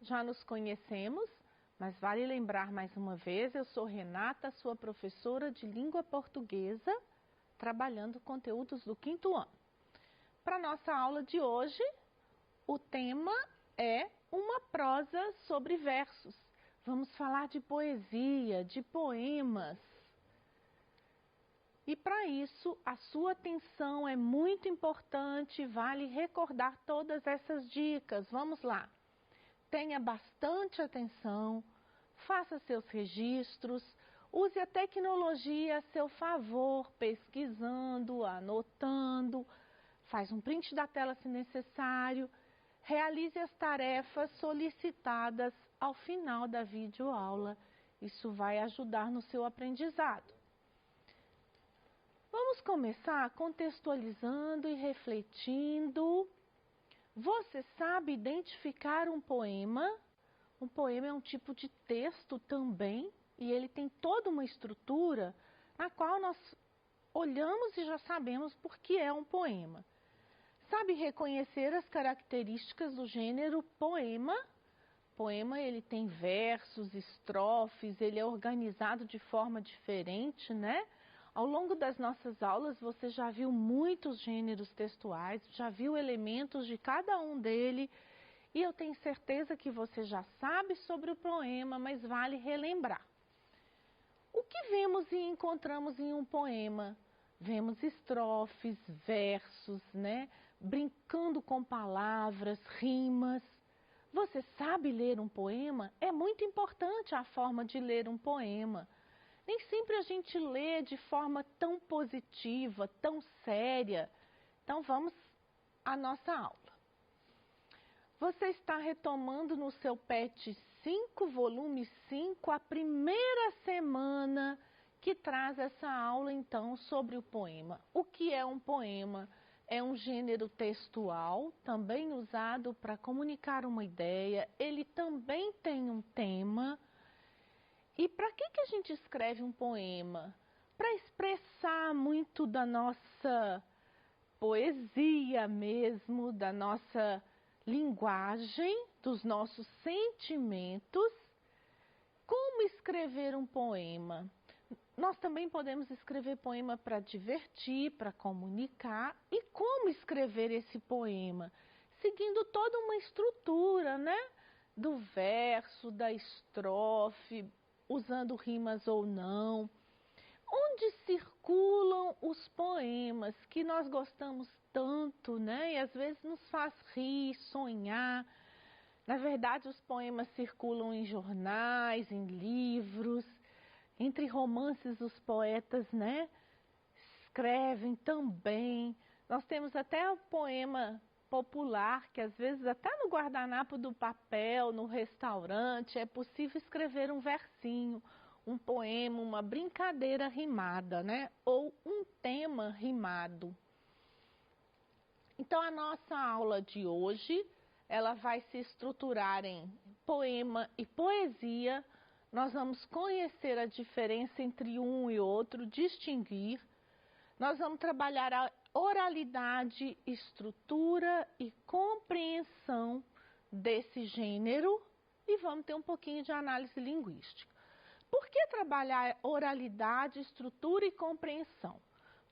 já nos conhecemos, mas vale lembrar mais uma vez, eu sou Renata, sua professora de língua portuguesa, trabalhando conteúdos do 5º ano. Para nossa aula de hoje, o tema é uma prosa sobre versos. Vamos falar de poesia, de poemas. E para isso, a sua atenção é muito importante, vale recordar todas essas dicas. Vamos lá. Tenha bastante atenção, faça seus registros, use a tecnologia a seu favor, pesquisando, anotando, faz um print da tela se necessário, realize as tarefas solicitadas ao final da videoaula. Isso vai ajudar no seu aprendizado. Vamos começar contextualizando e refletindo. Você sabe identificar um poema? Um poema é um tipo de texto também, e ele tem toda uma estrutura na qual nós olhamos e já sabemos por que é um poema. Sabe reconhecer as características do gênero poema? Poema, ele tem versos, estrofes, ele é organizado de forma diferente, né? Ao longo das nossas aulas, você já viu muitos gêneros textuais, já viu elementos de cada um dele, e eu tenho certeza que você já sabe sobre o poema, mas vale relembrar. O que vemos e encontramos em um poema? Vemos estrofes, versos, né? Brincando com palavras, rimas. Você sabe ler um poema? É muito importante a forma de ler um poema. Nem sempre a gente lê de forma tão positiva, tão séria. Então vamos à nossa aula. Você está retomando no seu PET 5, volume 5, a primeira semana que traz essa aula então sobre o poema. O que é um poema? É um gênero textual, também usado para comunicar uma ideia. Ele também tem um tema. E para que a gente escreve um poema? Para expressar muito da nossa poesia mesmo, da nossa linguagem, dos nossos sentimentos. Como escrever um poema? Nós também podemos escrever poema para divertir, para comunicar. E como escrever esse poema? Seguindo toda uma estrutura, né? Do verso, da estrofe, usando rimas ou não. Onde circulam os poemas que nós gostamos tanto, né? E às vezes nos faz rir, sonhar. Na verdade, os poemas circulam em jornais, em livros, entre romances os poetas, né? Escrevem também. Nós temos até o poema popular, que às vezes até no guardanapo do papel, no restaurante, é possível escrever um versinho, um poema, uma brincadeira rimada, né? Ou um tema rimado. Então a nossa aula de hoje, ela vai se estruturar em poema e poesia. Nós vamos conhecer a diferença entre um e outro, distinguir. Nós vamos trabalhar a oralidade, estrutura e compreensão desse gênero e vamos ter um pouquinho de análise linguística. Por que trabalhar oralidade, estrutura e compreensão?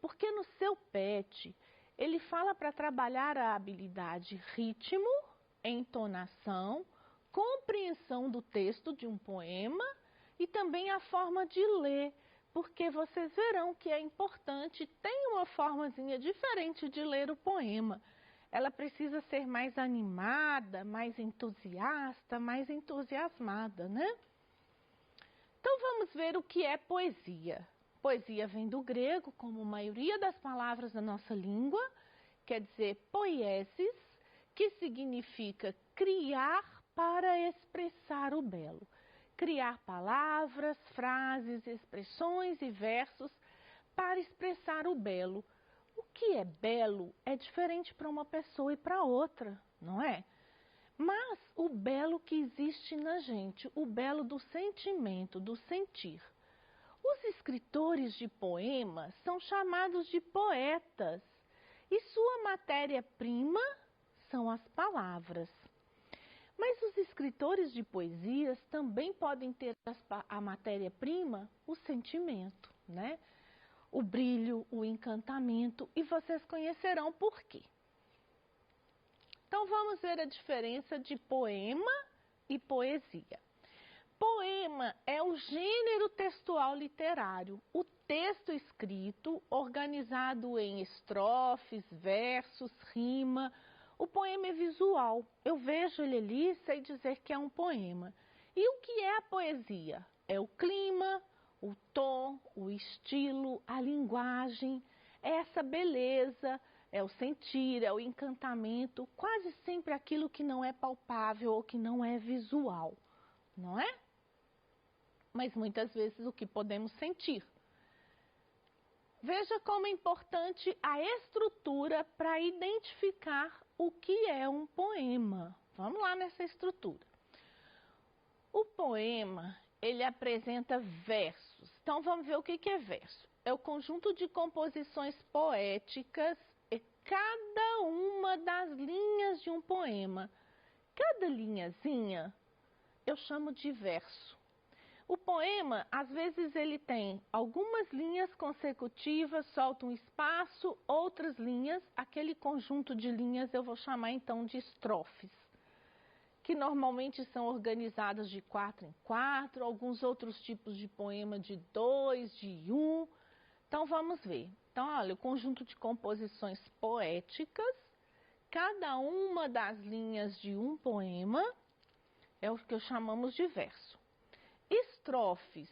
Porque no seu PET, ele fala para trabalhar a habilidade ritmo, entonação, compreensão do texto de um poema e também a forma de ler, porque vocês verão que é importante, tem uma formazinha diferente de ler o poema. Ela precisa ser mais animada, mais entusiasta, mais entusiasmada, né? Então vamos ver o que é poesia. Poesia vem do grego, como a maioria das palavras da nossa língua, quer dizer poiesis, que significa criar para expressar o belo. Criar palavras, frases, expressões e versos para expressar o belo. O que é belo é diferente para uma pessoa e para outra, não é? Mas o belo que existe na gente, o belo do sentimento, do sentir. Os escritores de poemas são chamados de poetas e sua matéria-prima são as palavras. Mas os escritores de poesias também podem ter a matéria-prima, o sentimento, né? O brilho, o encantamento, e vocês conhecerão por quê. Então vamos ver a diferença de poema e poesia. Poema é o gênero textual literário, o texto escrito, organizado em estrofes, versos, rima. O poema é visual, eu vejo ele ali e sei dizer que é um poema. E o que é a poesia? É o clima, o tom, o estilo, a linguagem, é essa beleza, é o sentir, é o encantamento, quase sempre aquilo que não é palpável ou que não é visual, não é? Mas muitas vezes o que podemos sentir. Veja como é importante a estrutura para identificar o que é um poema. Vamos lá nessa estrutura. O poema, ele apresenta versos. Então vamos ver o que é verso. É o conjunto de composições poéticas e cada uma das linhas de um poema. Cada linhazinha eu chamo de verso. O poema, às vezes, ele tem algumas linhas consecutivas, solta um espaço, outras linhas, aquele conjunto de linhas eu vou chamar então de estrofes, que normalmente são organizadas de 4 em 4, alguns outros tipos de poema de 2, de 1. Então vamos ver. Então, olha, o conjunto de composições poéticas, cada uma das linhas de um poema é o que chamamos de verso. Estrofes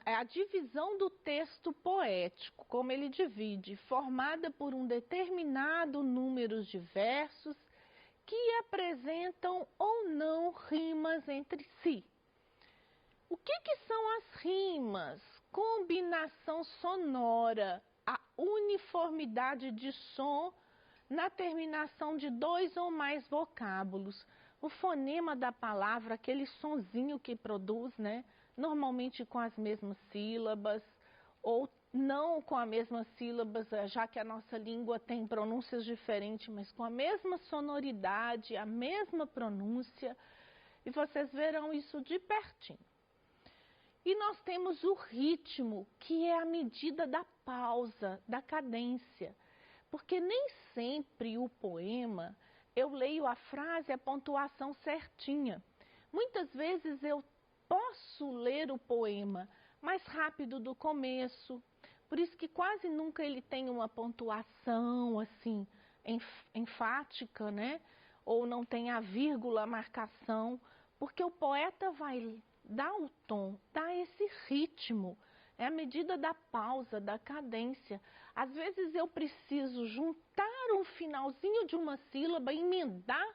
é a divisão do texto poético, como ele divide, formada por um determinado número de versos que apresentam ou não rimas entre si. O que são as rimas? Combinação sonora, a uniformidade de som na terminação de 2 ou mais vocábulos. O fonema da palavra, aquele sonzinho que produz, né? Normalmente com as mesmas sílabas, ou não com a mesma sílabas, já que a nossa língua tem pronúncias diferentes, mas com a mesma sonoridade, a mesma pronúncia, e vocês verão isso de pertinho. E nós temos o ritmo, que é a medida da pausa, da cadência, porque nem sempre o poema eu leio a frase, a pontuação certinha. Muitas vezes eu posso ler o poema mais rápido do começo, por isso que quase nunca ele tem uma pontuação assim enfática, né? Ou não tem a vírgula, a marcação, porque o poeta vai dar o tom, dar esse ritmo. É a medida da pausa, da cadência. Às vezes eu preciso juntar um finalzinho de uma sílaba, emendar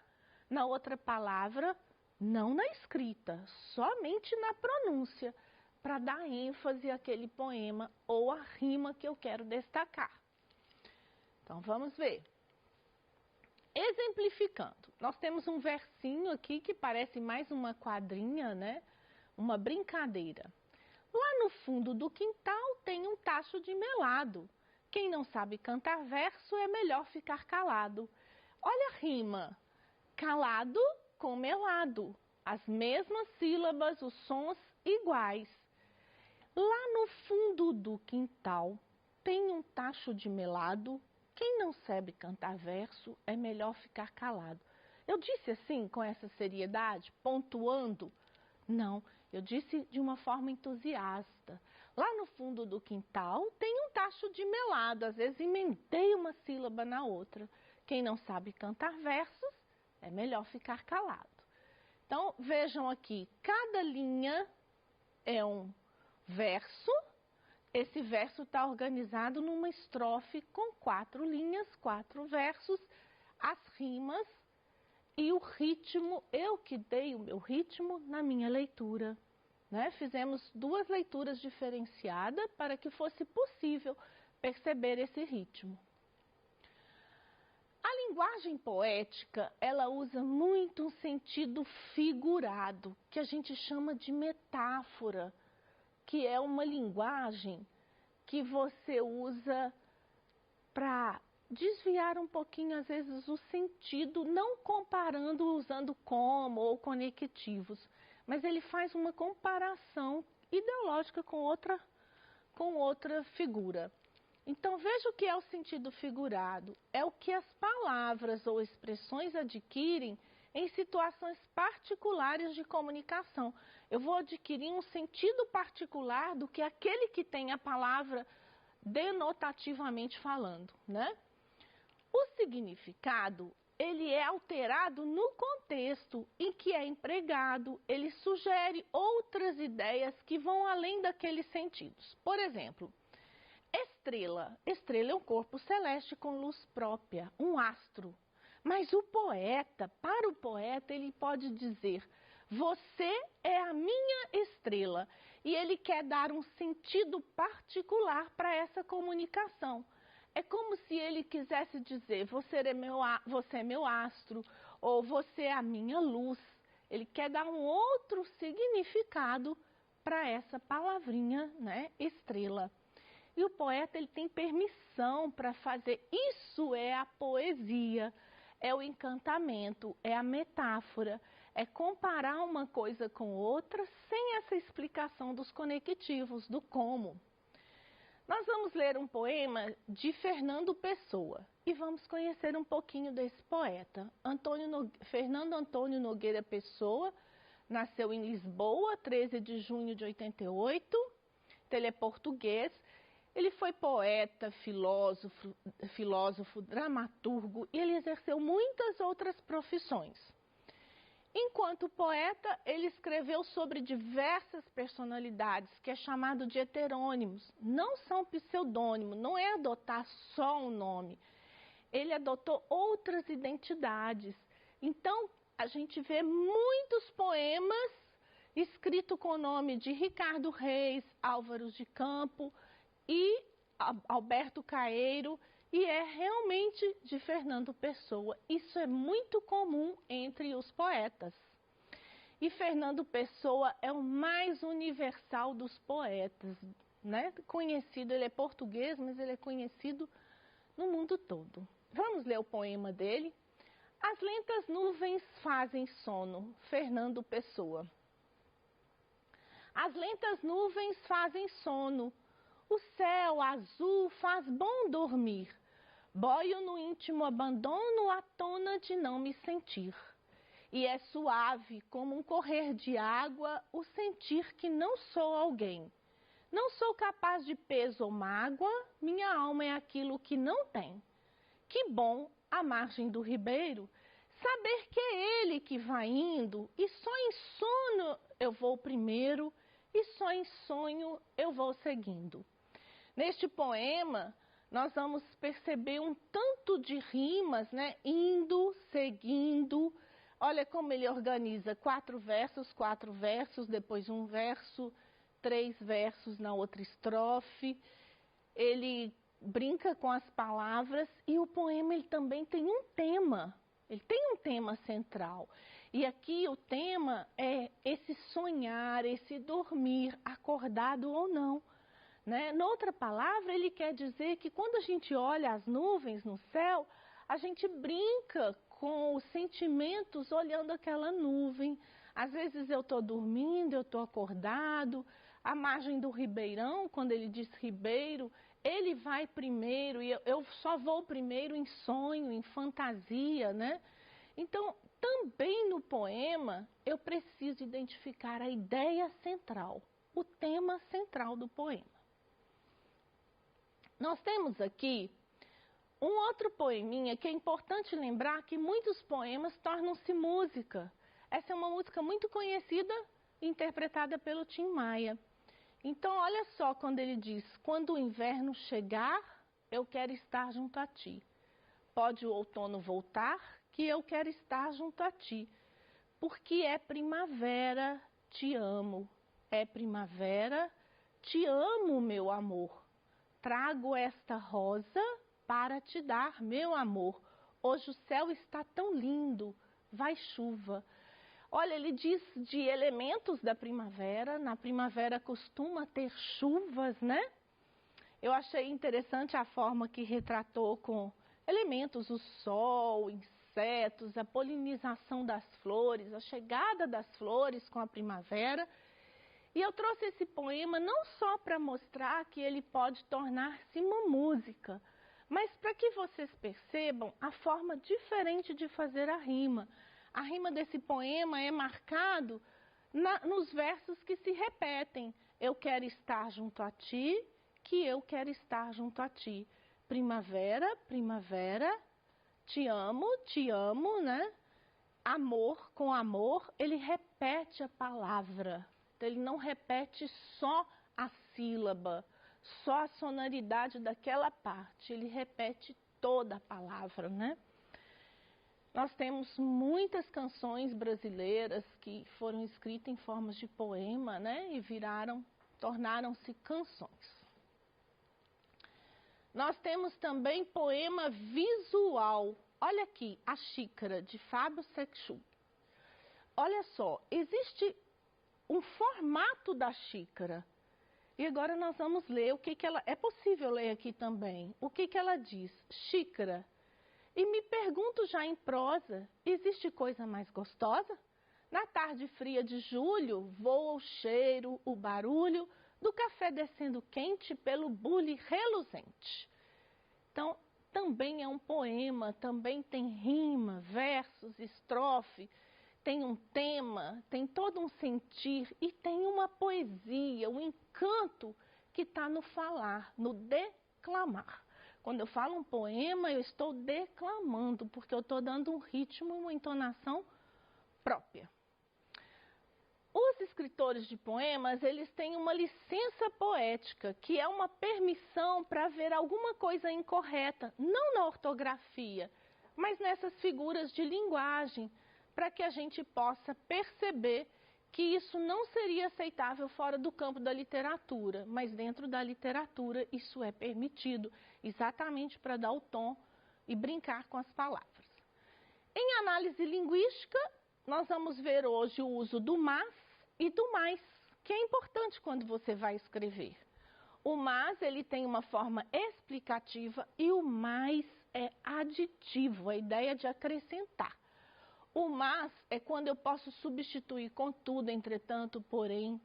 na outra palavra, não na escrita, somente na pronúncia, para dar ênfase àquele poema ou à rima que eu quero destacar. Então vamos ver. Exemplificando, nós temos um versinho aqui que parece mais uma quadrinha, né? Uma brincadeira. Lá no fundo do quintal tem um tacho de melado. Quem não sabe cantar verso é melhor ficar calado. Olha a rima. Calado com melado. As mesmas sílabas, os sons iguais. Lá no fundo do quintal tem um tacho de melado. Quem não sabe cantar verso é melhor ficar calado. Eu disse assim, com essa seriedade, pontuando? Não, eu disse de uma forma entusiasta. Lá no fundo do quintal tem um tacho de melado, às vezes emendei uma sílaba na outra. Quem não sabe cantar versos, é melhor ficar calado. Então, vejam aqui, cada linha é um verso. Esse verso está organizado numa estrofe com 4 linhas, 4 versos, as rimas e o ritmo, eu que dei o meu ritmo na minha leitura. Né? Fizemos 2 leituras diferenciadas para que fosse possível perceber esse ritmo. A linguagem poética, ela usa muito um sentido figurado, que a gente chama de metáfora, que é uma linguagem que você usa para desviar um pouquinho, às vezes, o sentido, não comparando usando como ou conectivos, mas ele faz uma comparação ideológica com outra figura. Então, veja o que é o sentido figurado. É o que as palavras ou expressões adquirem em situações particulares de comunicação. Eu vou adquirir um sentido particular do que aquele que tem a palavra denotativamente falando, né? O significado, ele é alterado no contexto em que é empregado, ele sugere outras ideias que vão além daqueles sentidos. Por exemplo, estrela. Estrela é um corpo celeste com luz própria, um astro. Mas o poeta, para o poeta, ele pode dizer, você é a minha estrela. E ele quer dar um sentido particular para essa comunicação. É como se ele quisesse dizer, você é meu astro, ou você é a minha luz. Ele quer dar um outro significado para essa palavrinha, né, estrela. E o poeta, ele tem permissão para fazer, isso é a poesia, é o encantamento, é a metáfora, é comparar uma coisa com outra sem essa explicação dos conectivos, do como. Nós vamos ler um poema de Fernando Pessoa e vamos conhecer um pouquinho desse poeta. Fernando Antônio Nogueira Pessoa nasceu em Lisboa, 13 de junho de 88, ele é português. Ele foi poeta, filósofo, dramaturgo e ele exerceu muitas outras profissões. Enquanto poeta, ele escreveu sobre diversas personalidades, que é chamado de heterônimos. Não são pseudônimos, não é adotar só um nome. Ele adotou outras identidades. Então, a gente vê muitos poemas escritos com o nome de Ricardo Reis, Álvares de Campos e Alberto Caeiro, e é realmente de Fernando Pessoa. Isso é muito comum entre os poetas. E Fernando Pessoa é o mais universal dos poetas, né? Conhecido, ele é português, mas ele é conhecido no mundo todo. Vamos ler o poema dele? As lentas nuvens fazem sono, Fernando Pessoa. As lentas nuvens fazem sono, o céu azul faz bom dormir. Boio no íntimo abandono a tona de não me sentir. E é suave como um correr de água o sentir que não sou alguém. Não sou capaz de peso ou mágoa, minha alma é aquilo que não tem. Que bom, à margem do ribeiro, saber que é ele que vai indo e só em sono eu vou primeiro e só em sonho eu vou seguindo. Neste poema, nós vamos perceber um tanto de rimas, né? Indo, seguindo. Olha como ele organiza 4 versos, depois um verso, 3 versos na outra estrofe. Ele brinca com as palavras e o poema ele também tem um tema. Ele tem um tema central. E aqui o tema é esse sonhar, esse dormir, acordado ou não. Né? Noutra palavra, ele quer dizer que quando a gente olha as nuvens no céu, a gente brinca com os sentimentos olhando aquela nuvem. Às vezes eu estou dormindo, eu estou acordado. À margem do ribeirão, quando ele diz ribeiro, ele vai primeiro e eu só vou primeiro em sonho, em fantasia, né? Então, também no poema, eu preciso identificar a ideia central, o tema central do poema. Nós temos aqui um outro poeminha que é importante lembrar que muitos poemas tornam-se música. Essa é uma música muito conhecida e interpretada pelo Tim Maia. Então, olha só quando ele diz, quando o inverno chegar, eu quero estar junto a ti. Pode o outono voltar, que eu quero estar junto a ti. Porque é primavera, te amo. É primavera, te amo, meu amor. Trago esta rosa para te dar, meu amor. Hoje o céu está tão lindo, vai chuva. Olha, ele diz de elementos da primavera. Na primavera costuma ter chuvas, né? Eu achei interessante a forma que retratou com elementos, o sol, insetos, a polinização das flores, a chegada das flores com a primavera. E eu trouxe esse poema não só para mostrar que ele pode tornar-se uma música, mas para que vocês percebam a forma diferente de fazer a rima. A rima desse poema é marcado nos versos que se repetem. Eu quero estar junto a ti, que eu quero estar junto a ti. Primavera, primavera, te amo, né? Amor, com amor, ele repete a palavra. Então, ele não repete só a sílaba, só a sonoridade daquela parte. Ele repete toda a palavra, né? Nós temos muitas canções brasileiras que foram escritas em formas de poema, né? E tornaram-se canções. Nós temos também poema visual. Olha aqui, A Xícara, de Fábio Sexchuk. Olha só, existe um formato da xícara. E agora nós vamos ler o que ela... É possível ler aqui também. O que ela diz? Xícara. E me pergunto já em prosa, existe coisa mais gostosa? Na tarde fria de julho, voa o cheiro, o barulho do café descendo quente pelo bule reluzente. Então, também é um poema, também tem rima, versos, estrofe, tem um tema, tem todo um sentir e tem uma poesia, um encanto que está no falar, no declamar. Quando eu falo um poema, eu estou declamando, porque eu estou dando um ritmo e uma entonação própria. Os escritores de poemas, eles têm uma licença poética, que é uma permissão para ver alguma coisa incorreta, não na ortografia, mas nessas figuras de linguagem, para que a gente possa perceber que isso não seria aceitável fora do campo da literatura, mas dentro da literatura isso é permitido, exatamente para dar o tom e brincar com as palavras. Em análise linguística, nós vamos ver hoje o uso do mas e do mais, que é importante quando você vai escrever. O mas, ele tem uma forma explicativa e o mais é aditivo, a ideia de acrescentar. O mas é quando eu posso substituir contudo, entretanto, porém.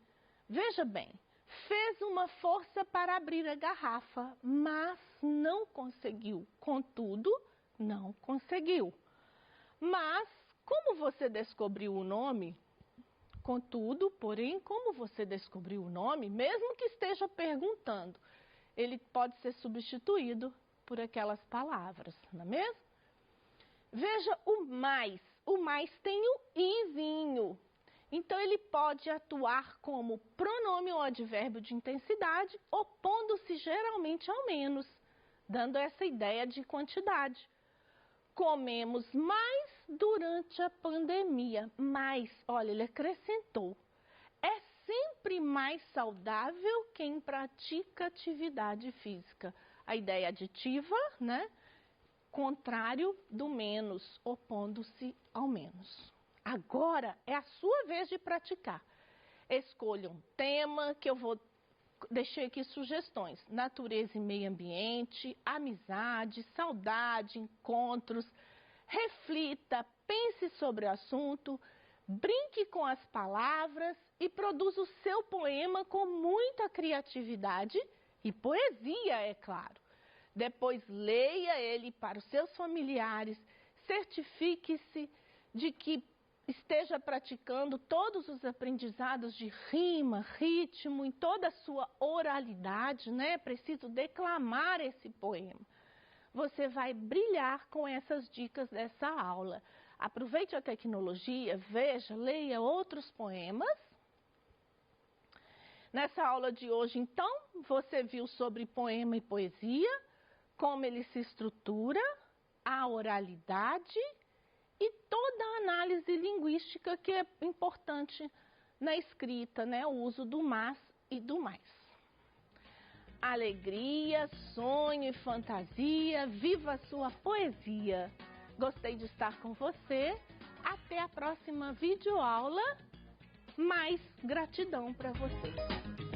Veja bem, fez uma força para abrir a garrafa, mas não conseguiu. Contudo, não conseguiu. Mas, como você descobriu o nome? Contudo, porém, como você descobriu o nome? Mesmo que esteja perguntando, ele pode ser substituído por aquelas palavras, não é mesmo? Veja o mais. O mais tem o izinho. Então, ele pode atuar como pronome ou advérbio de intensidade, opondo-se geralmente ao menos, dando essa ideia de quantidade. Comemos mais durante a pandemia. Mais, olha, ele acrescentou. É sempre mais saudável quem pratica atividade física. A ideia aditiva, né? Contrário do menos, opondo-se ao menos. Agora é a sua vez de praticar. Escolha um tema que eu deixei aqui sugestões. Natureza e meio ambiente, amizade, saudade, encontros. Reflita, pense sobre o assunto, brinque com as palavras e produza o seu poema com muita criatividade e poesia, é claro. Depois leia ele para os seus familiares, certifique-se de que esteja praticando todos os aprendizados de rima, ritmo, em toda a sua oralidade, né? É preciso declamar esse poema. Você vai brilhar com essas dicas dessa aula. Aproveite a tecnologia, veja, leia outros poemas. Nessa aula de hoje, então, você viu sobre poema e poesia, como ele se estrutura, a oralidade e toda a análise linguística que é importante na escrita, né? O uso do mas e do mais. Alegria, sonho e fantasia, viva a sua poesia! Gostei de estar com você. Até a próxima videoaula. Mais gratidão para você.